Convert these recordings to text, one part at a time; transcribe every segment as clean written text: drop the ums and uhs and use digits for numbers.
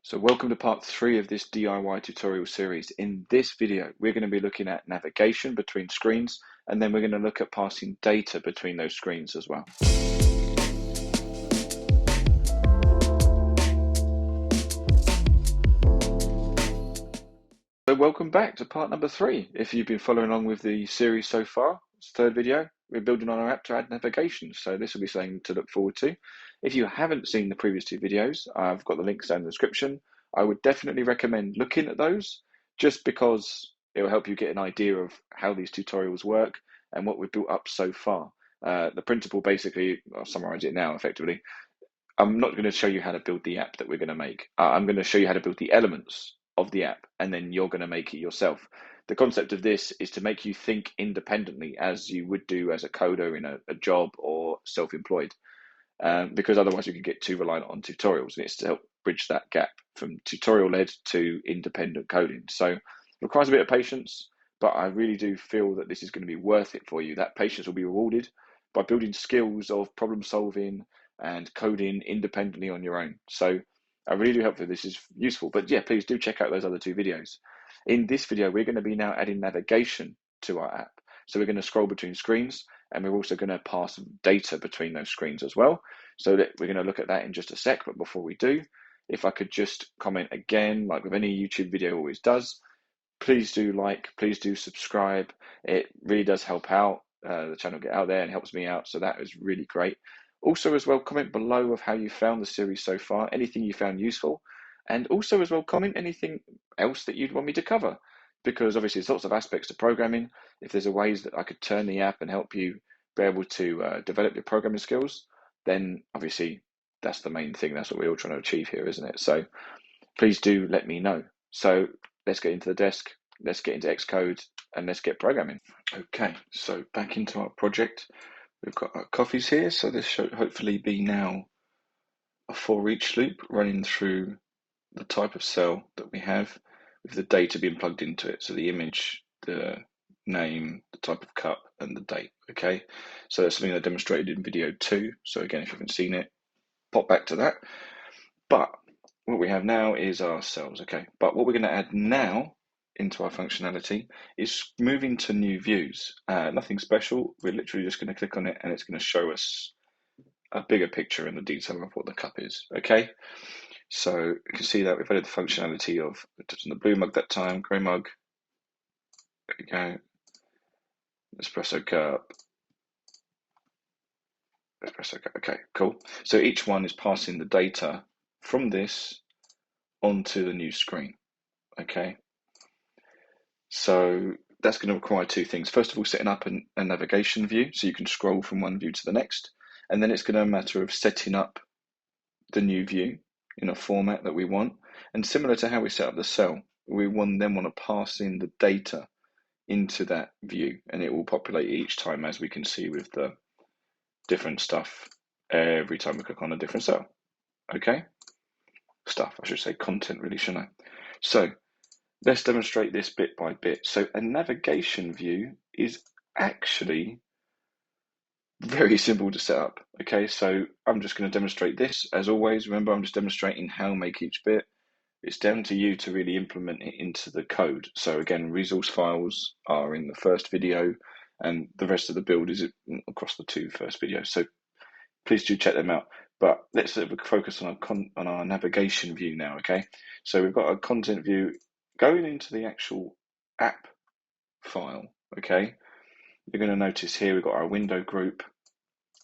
So welcome to part 3 of this DIY tutorial series. In this video, we're going to be looking at navigation between screens, and then we're going to look at passing data between those screens as well. So welcome back to part number 3. If you've been following along with the series so far, it's the third video. We're building on our app to add navigation, so this will be something to look forward to. If you haven't seen the previous 2 videos, I've got the links down in the description. I would definitely recommend looking at those, just because it will help you get an idea of how these tutorials work and what we've built up so far. The principle, basically, I'll summarize it now effectively. I'm not going to show you how to build the app that we're going to make. I'm going to show you how to build the elements of the app, and then you're going to make it yourself. The concept of this is to make you think independently, as you would do as a coder in a job or self-employed, because otherwise you can get too reliant on tutorials, and it's to help bridge that gap from tutorial-led to independent coding. So it requires a bit of patience, but I really do feel that this is going to be worth it for you. That patience will be rewarded by building skills of problem solving and coding independently on your own. So I really do hope that this is useful. But yeah, please do check out those other 2 videos. In this video, we're going to be now adding navigation to our app. So we're going to scroll between screens, and we're also going to pass data between those screens as well. So that we're going to look at that in just a sec. But before we do, if I could just comment again, like with any YouTube video always does, please do like, please do subscribe. It really does help out the channel get out there and helps me out. So that is really great. Also as well, comment below of how you found the series so far, anything you found useful. And also as well, comment anything else that you'd want me to cover, because obviously there's lots of aspects to programming. If there's a ways that I could turn the app and help you be able to develop your programming skills, then obviously that's the main thing. That's what we're all trying to achieve here, isn't it? So please do let me know. So let's get into the desk, let's get into Xcode, and let's get programming. Okay, so back into our project. We've got our coffees here, so this should hopefully be now a for each loop running through the type of cell that we have with the data being plugged into it. So the image, the name, the type of cup, and the date. Okay, so that's something I demonstrated in video 2. So again, if you haven't seen it, pop back to that. But what we have now is our cells. Okay, but what we're going to add now into our functionality is moving to new views. Nothing special. We're literally just going to click on it, and it's going to show us a bigger picture and the detail of what the cup is. Okay, so you can see that we've added the functionality of touching the blue mug that time, grey mug. There we go. Espresso cup. Espresso cup. Okay, cool. So each one is passing the data from this onto the new screen. Okay. So that's going to require 2 things. First of all, setting up a navigation view so you can scroll from one view to the next. And then it's going to be a matter of setting up the new view in a format that we want. And similar to how we set up the cell, we then want to pass in the data into that view, and it will populate each time, as we can see with the different stuff every time we click on a different cell. Okay? Stuff, I should say content really, shouldn't I? So let's demonstrate this bit by bit. So a navigation view is actually very simple to set up. Okay, so I'm just going to demonstrate this. As always, remember, I'm just demonstrating how to make each bit. It's down to you to really implement it into the code. So again, resource files are in the first video, and the rest of the build is across the 2 first videos. So please do check them out. But let's focus on our navigation view now. Okay, so we've got a content view going into the actual app file. Okay, you're going to notice here we've got our window group,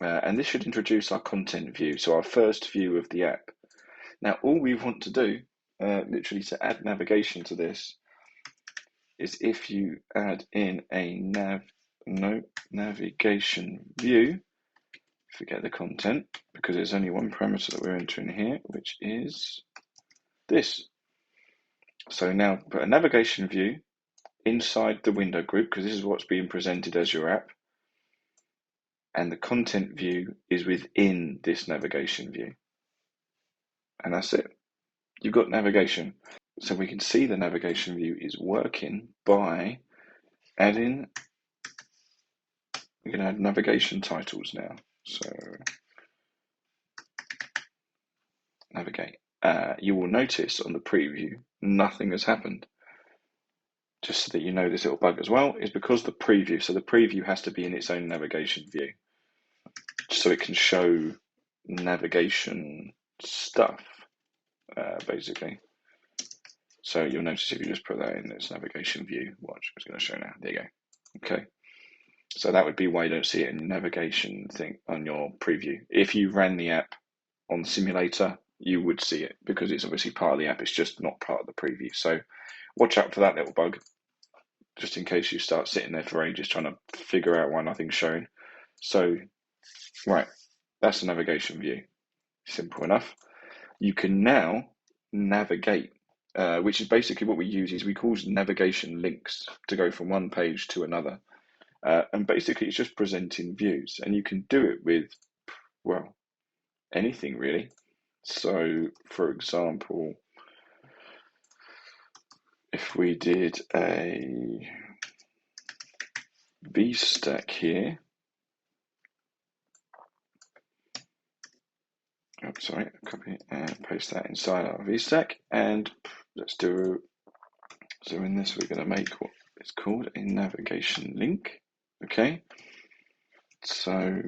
and this should introduce our content view, so our first view of the app. Now all we want to do, literally to add navigation to this, is if you add in a navigation view, forget the content, because there's only one parameter that we're entering here, which is this. So now put a navigation view inside the window group, because this is what's being presented as your app, and the content view is within this navigation view, and that's it. You've got navigation. So we can see the navigation view is working by adding, we're going to add navigation titles now. So navigate. you will notice on the preview, nothing has happened. Just so that you know this little bug as well, is because the preview has to be in its own navigation view. So it can show navigation stuff, basically. So you'll notice if you just put that in its navigation view, watch, it's going to show now. There you go. Okay. So that would be why you don't see it in the navigation thing on your preview. If you ran the app on simulator, you would see it because it's obviously part of the app. It's just not part of the preview. So watch out for that little bug, just in case you start sitting there for ages trying to figure out why nothing's showing. So, right, that's the navigation view. Simple enough. You can now navigate, which is basically what we use is we call navigation links to go from one page to another. And basically it's just presenting views, and you can do it with, well, anything really. So, for example, if we did a VStack here, copy and paste that inside our VStack, and let's do, so in this we're going to make what is called a navigation link, okay? So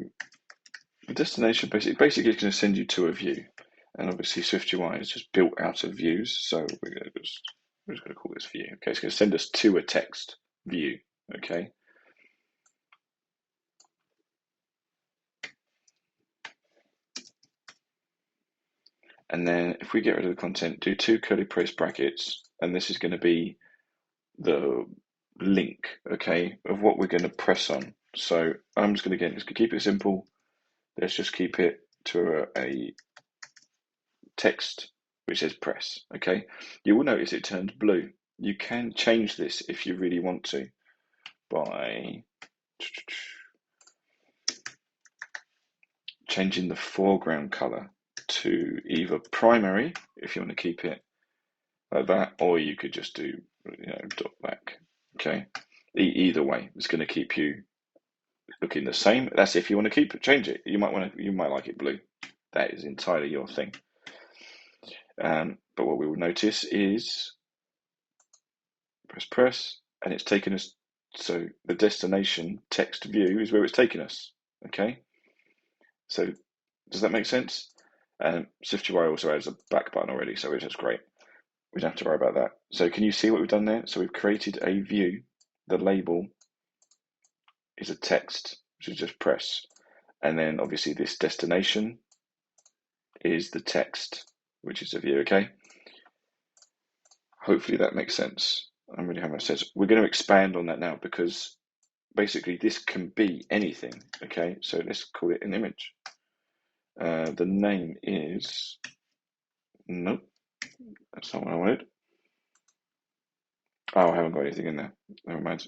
the destination basically is going to send you to a view, and obviously SwiftUI is just built out of views, so we're just going to call this view, okay? It's going to send us to a text view, okay? And then if we get rid of the content, do 2 curly brackets, and this is going to be the link, okay, of what we're going to press on. So I'm just going to keep it simple. Let's just keep it to a text which says press, okay? You will notice it turns blue. You can change this if you really want to by changing the foreground color to either primary, if you want to keep it like that, or you could just do, dot black, okay? Either way, it's going to keep you looking the same. That's if you want to change it. You might like it blue. That is entirely your thing. But what we will notice is press, and it's taken us, so the destination text view is where it's taken us, okay? So does that make sense? SwiftUI also has a back button already, so it's just great. We don't have to worry about that. So can you see what we've done there? So we've created a view. The label is a text, which is just press. And then obviously this destination is the text, which is a view, okay? Hopefully that makes sense. I'm really having a sense. We're going to expand on that now because basically this can be anything, okay? So let's call it an image. The name is, nope, that's not what I wanted. Oh, I haven't got anything in there. Never mind.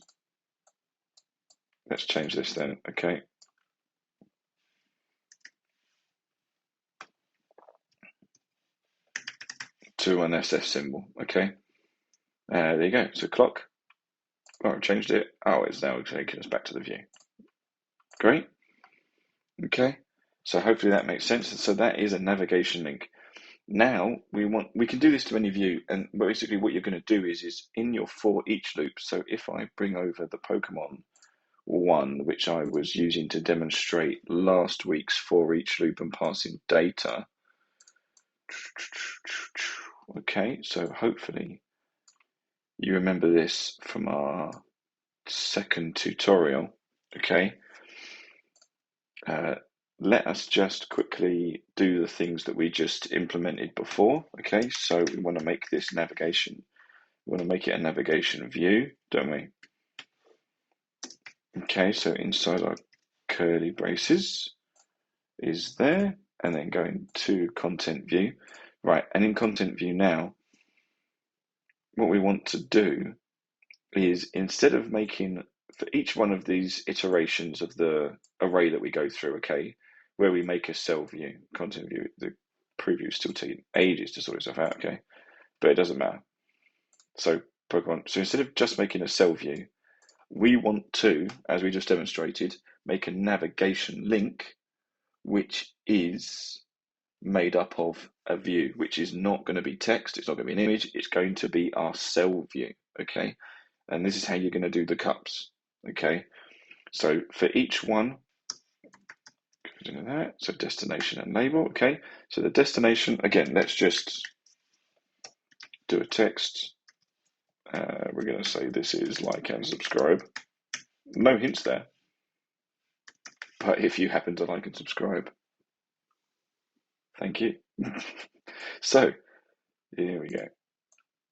Let's change this then, okay? To an SF symbol, okay? There you go. So clock. Oh, I've changed it. Oh, it's now taking us back to the view. Great. Okay. So hopefully that makes sense. So that is a navigation link. Now we can do this to any view, and basically what you're going to do is in your for each loop. So if I bring over the Pokemon one, which I was using to demonstrate last week's for each loop and passing data. Okay, so hopefully you remember this from our second tutorial, okay? Let us just quickly do the things that we just implemented before, okay? So we want to make this navigation, we want to make it a navigation view, don't we? Okay, so inside our curly braces is there, and then going to content view. Right, and in content view now, what we want to do is instead of making, for each one of these iterations of the array that we go through, okay, where we make a cell view, content view, the preview is still taking ages to sort itself out, okay, but it doesn't matter. So Pokemon, so instead of just making a cell view, we want to, as we just demonstrated, make a navigation link, which is made up of a view, which is not going to be text, it's not going to be an image, it's going to be our cell view, okay? And this is how you're going to do the cups, okay? So for each one, so destination and label, okay? So the destination, again, let's just do a text. We're going to say this is like and subscribe. No hints there. But if you happen to like and subscribe, thank you. So here we go.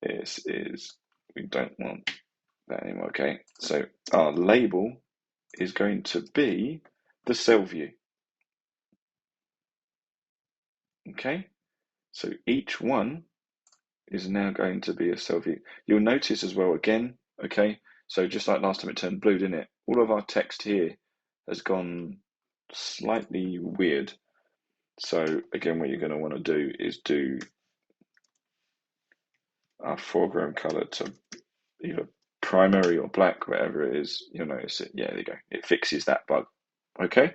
This is, we don't want that anymore, okay? So our label is going to be the cell view. Okay? So each one is now going to be a cell view. You'll notice as well again, okay? So just like last time it turned blue, didn't it? All of our text here has gone slightly weird. So again, what you're going to want to do is do our foreground color to either primary or black, whatever it is. You'll notice it. Yeah, there you go. It fixes that bug. Okay.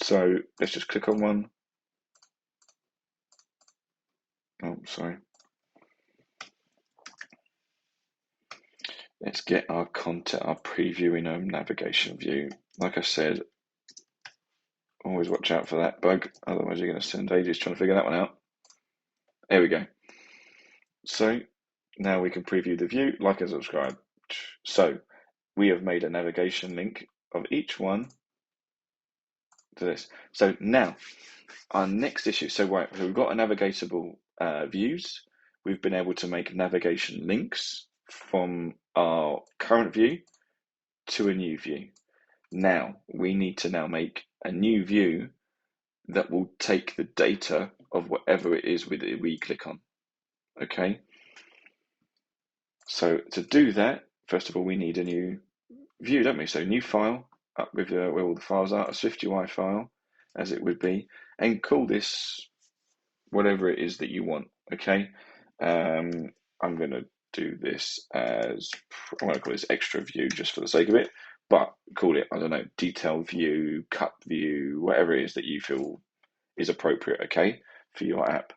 So let's just click on one. Oh, sorry. Let's get our content, our preview in a navigation view. Like I said, always watch out for that bug. Otherwise, you're going to spend ages trying to figure that one out. There we go. So now we can preview the view, like and subscribe. So we have made a navigation link of each one to this. So now our next issue. So right, so we've got a navigatable views. We've been able to make navigation links from our current view to a new view. Now we need to now make a new view that will take the data of whatever it is we click on. Okay. So to do that, first of all, we need a new view, don't we? So new file, up with where all the files are, a SwiftUI file, as it would be, and call this whatever it is that you want. Okay. I'm going to do this as, I want to call this extra view just for the sake of it, but call it, I don't know, detail view, cut view, whatever it is that you feel is appropriate, okay, for your app.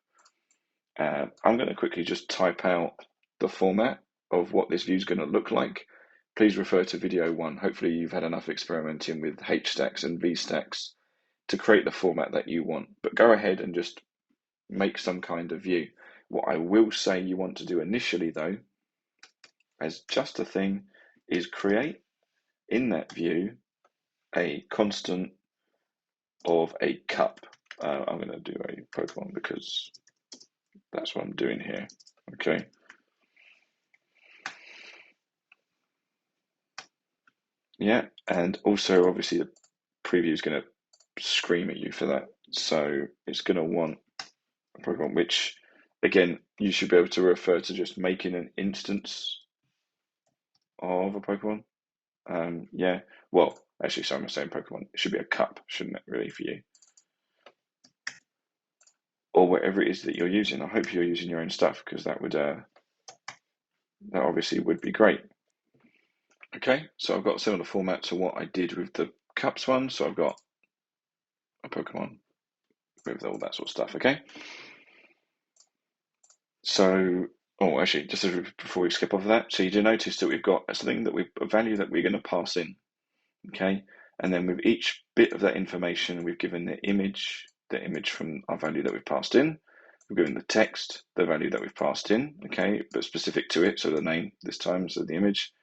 I'm going to quickly just type out the format of what this view is going to look like. Please refer to video 1. Hopefully you've had enough experimenting with H-stacks and V-stacks to create the format that you want. But go ahead and just make some kind of view. What I will say you want to do initially, though, as just a thing, is create in that view a constant of a cup. I'm going to do a Pokemon because that's what I'm doing here. Okay. Yeah, and also obviously the preview is going to scream at you for that. So it's going to want a Pokemon, which again, you should be able to refer to just making an instance of a Pokemon. Yeah, well, actually, sorry, I'm saying Pokemon. It should be a cup, shouldn't it, really, for you? Or whatever it is that you're using. I hope you're using your own stuff because that would, that obviously would be great. Okay, so I've got a similar format to what I did with the cups one. So I've got a Pokemon with all that sort of stuff. Okay. So, oh, actually, just before we skip off of that, so you do notice that we've got something that a value that we're going to pass in. Okay, and then with each bit of that information, we've given the image from our value that we've passed in. We've given the text, the value that we've passed in, okay, but specific to it, so the name this time, so the image.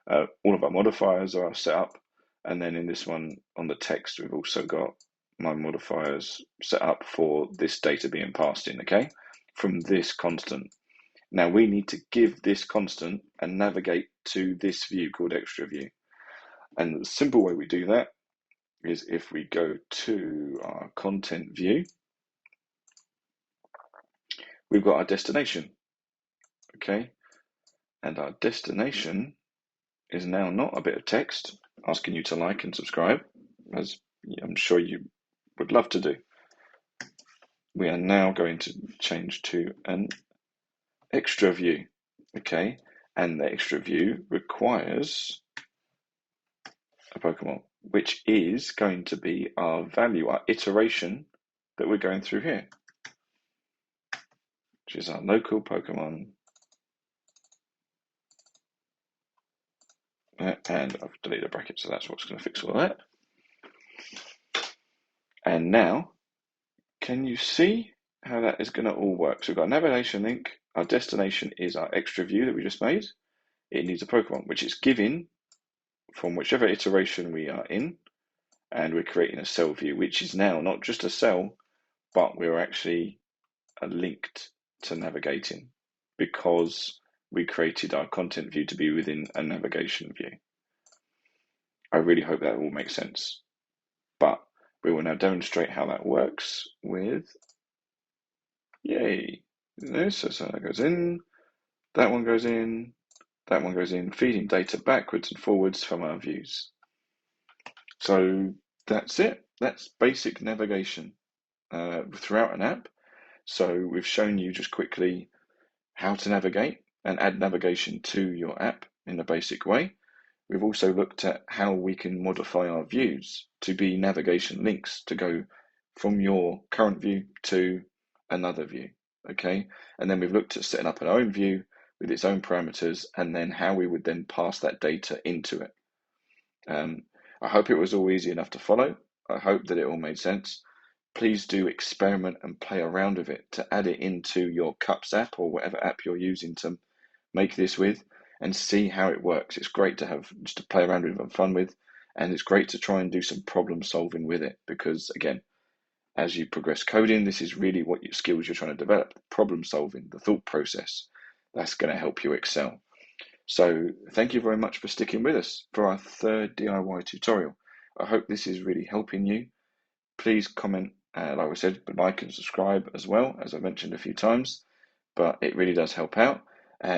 All of our modifiers are set up, and then in this one, on the text, we've also got my modifiers set up for this data being passed in, okay, from this constant. Now we need to give this constant and navigate to this view called extra view. And the simple way we do that is if we go to our content view, we've got our destination, okay? And our destination is now not a bit of text asking you to like and subscribe, as I'm sure you would love to do. We are now going to change to an extra view, okay? And the extra view requires a Pokemon, which is going to be our value, our iteration that we're going through here, which is our local Pokemon. And I've deleted a bracket, so that's what's going to fix all that. And now, can you see how that is going to all work? So we've got a navigation link. Our destination is our extra view that we just made. It needs a Pokemon, which is given from whichever iteration we are in. And we're creating a cell view, which is now not just a cell, but we're actually linked to navigating because we created our content view to be within a navigation view. I really hope that all makes sense. But we will now demonstrate how that works with, yay, so that goes in, that one goes in, that one goes in, feeding data backwards and forwards from our views. So that's it. That's basic navigation throughout an app. So we've shown you just quickly how to navigate and add navigation to your app in a basic way. We've also looked at how we can modify our views to be navigation links to go from your current view to another view, okay? And then we've looked at setting up our own view with its own parameters and then how we would then pass that data into it. I hope it was all easy enough to follow. I hope that it all made sense. Please do experiment and play around with it to add it into your Cups app or whatever app you're using to make this with and see how it works. It's great to have just to play around with and fun with, and it's great to try and do some problem solving with it because, again, as you progress coding, this is really what your skills you're trying to develop, problem solving, the thought process. That's going to help you excel. So thank you very much for sticking with us for our third DIY tutorial. I hope this is really helping you. Please comment, like I said, like and subscribe as well, as I mentioned a few times, but it really does help out.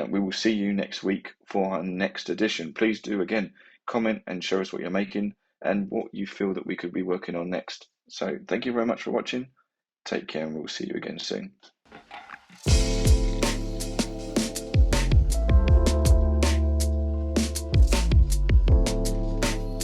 We will see you next week for our next edition. Please do, again, comment and show us what you're making and what you feel that we could be working on next. So thank you very much for watching. Take care and we'll see you again soon.